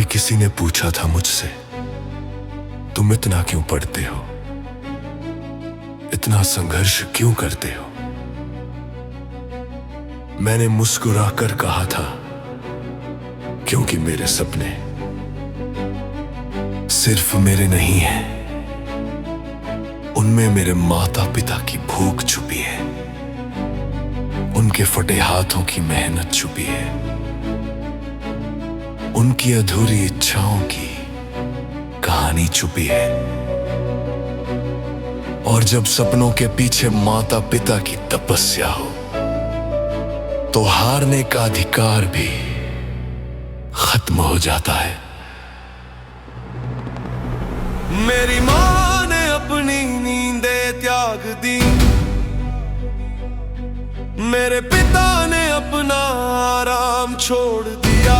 कभी किसी ने पूछा था मुझसे, तुम इतना क्यों पढ़ते हो, इतना संघर्ष क्यों करते हो? मैंने मुस्कुराकर कहा था, क्योंकि मेरे सपने सिर्फ मेरे नहीं हैं, उनमें मेरे माता पिता की भूख छुपी है, उनके फटे हाथों की मेहनत छुपी है, उनकी अधूरी इच्छाओं की कहानी छुपी है। और जब सपनों के पीछे माता पिता की तपस्या हो, तो हारने का अधिकार भी खत्म हो जाता है। मेरी माँ ने अपनी नींदें त्याग दी, मेरे पिता ने अपना आराम छोड़ दिया,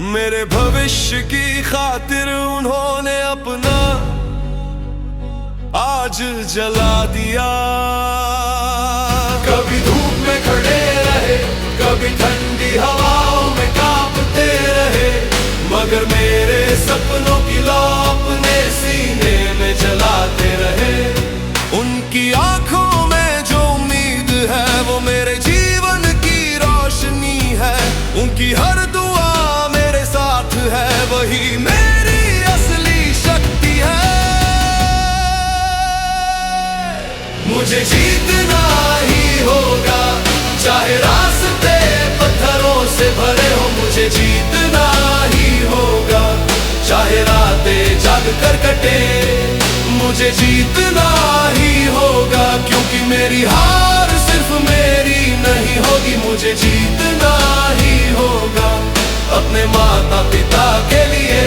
मेरे भविष्य की खातिर उन्होंने अपना आज जला दिया। कभी धूप में खड़े रहे, कभी ठंडी हवाओं में कांपते रहे, मगर मेरे सपनों की लौ अपने सीने में जलाते रहे। उनकी आंखों में जो उम्मीद है वो मेरे जीवन की रोशनी है, उनकी हर दुआ मेरे साथ है, वही मेरी असली शक्ति है। मुझे जीतना ही होगा, चाहे रास्ते पत्थरों से भरे हो, मुझे जीतना ही होगा, चाहे रातें जाग कर कटे, मुझे जीतना ही होगा, क्योंकि मेरी हार सिर्फ मेरी नहीं होगी, मुझे जीतना ही होगा अपने माता पिता के लिए।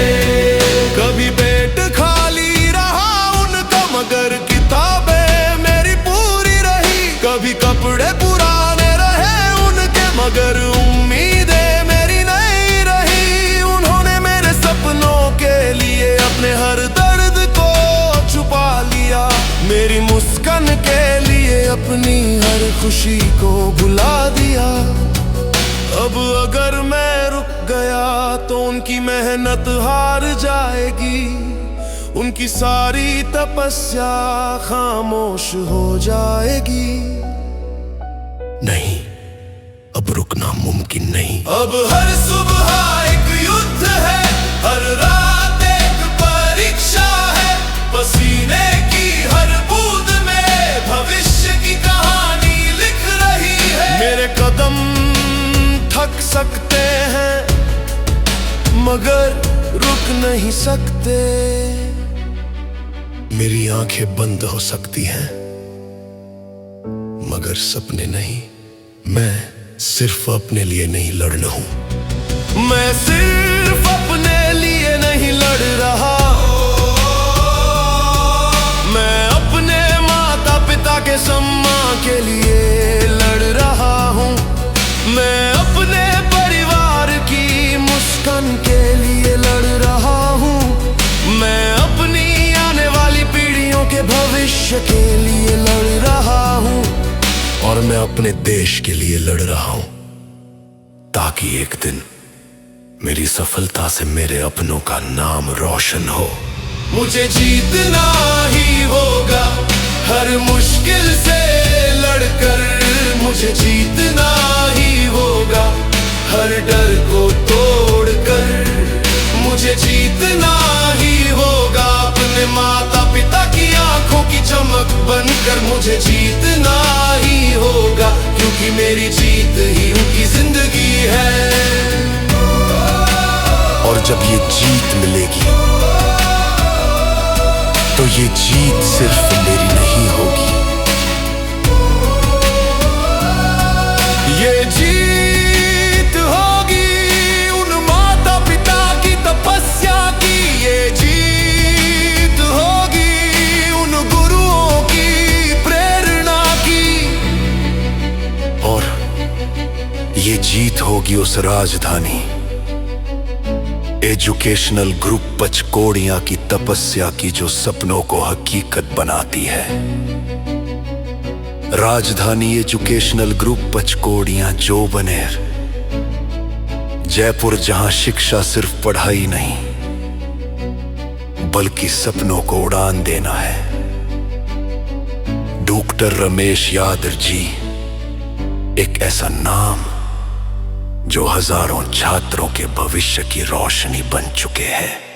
कभी पेट खाली रहा उनका, मगर किताबें मेरी पूरी रही, कभी कपड़े पुराने रहे उनके, मगर उम्मीदें मेरी नहीं रही। उन्होंने मेरे सपनों के लिए अपने हर दर्द को छुपा लिया, मेरी मुस्कान के लिए अपनी हर खुशी को भुला दिया। अब अगर मैं रुक गया तो उनकी मेहनत हार जाएगी, उनकी सारी तपस्या खामोश हो जाएगी। नहीं, अब रुकना मुमकिन नहीं। अब हर सुबह एक युद्ध है, हर रात एक परीक्षा है, पसीने की हर बूंद में भविष्य की कहानी लिख रही है। मेरे कदम थक सकते हैं, मगर रुक नहीं सकते। मेरी आंखें बंद हो सकती हैं, मगर सपने नहीं। मैं सिर्फ अपने लिए नहीं लड़ना हूं, मैं सिर्फ अपने लिए नहीं लड़ रहा, मैं अपने माता पिता के सम्मान के लिए लड़ रहा हूं, मैं अपने परिवार की मुस्कान के लिए लड़ रहा हूं, मैं अपनी आने वाली पीढ़ियों के भविष्य के लिए लड़ रहा हूं, और मैं अपने देश के लिए लड़ रहा हूं, ताकि एक दिन मेरी सफलता से मेरे अपनों का नाम रोशन हो। मुझे जीतना ही होगा, हर मुश्किल से लड़कर मुझे जीतना ही होगा, हर डर को तोड़कर मुझे जीतना ही होगा, अपने माता पिता की आंखों की चमक बनकर मुझे जीतना ही होगा, क्योंकि मेरी जीत ही उनकी जिंदगी है। और जब ये जीत मिलेगी, तो ये जीत सिर्फ मेरी नहीं होगी, ये जीत होगी उन माता पिता की तपस्या की, ये जीत होगी उन गुरुओं की प्रेरणा की, और ये जीत होगी उस राजधानी एजुकेशनल ग्रुप पचकोड़ियां की तपस्या की, जो सपनों को हकीकत बनाती है। राजधानी एजुकेशनल ग्रुप पचकोड़ियां जोबनेर, जयपुर जहां शिक्षा सिर्फ पढ़ाई नहीं बल्कि सपनों को उड़ान देना है। डॉक्टर रमेश यादव जी एक ऐसा नाम जो हजारों छात्रों के भविष्य की रोशनी बन चुके हैं।